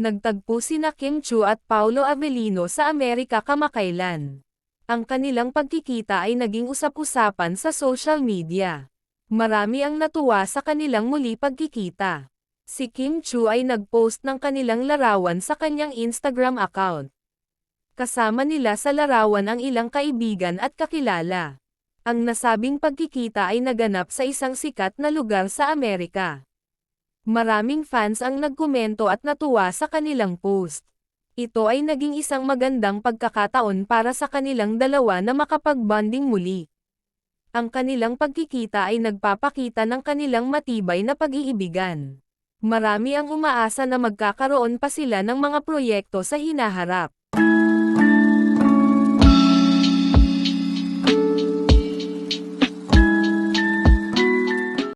Nagtagpo sina Kim Chiu at Paolo Avellino sa Amerika kamakailan. Ang kanilang pagkikita ay naging usap-usapan sa social media. Marami ang natuwa sa kanilang muli pagkikita. Si Kim Chiu ay nag-post ng kanilang larawan sa kanyang Instagram account. Kasama nila sa larawan ang ilang kaibigan at kakilala. Ang nasabing pagkikita ay naganap sa isang sikat na lugar sa Amerika. Maraming fans ang nagkomento at natuwa sa kanilang post. Ito ay naging isang magandang pagkakataon para sa kanilang dalawa na makapag-bonding muli. Ang kanilang pagkikita ay nagpapakita ng kanilang matibay na pag-iibigan. Marami ang umaasa na magkakaroon pa sila ng mga proyekto sa hinaharap.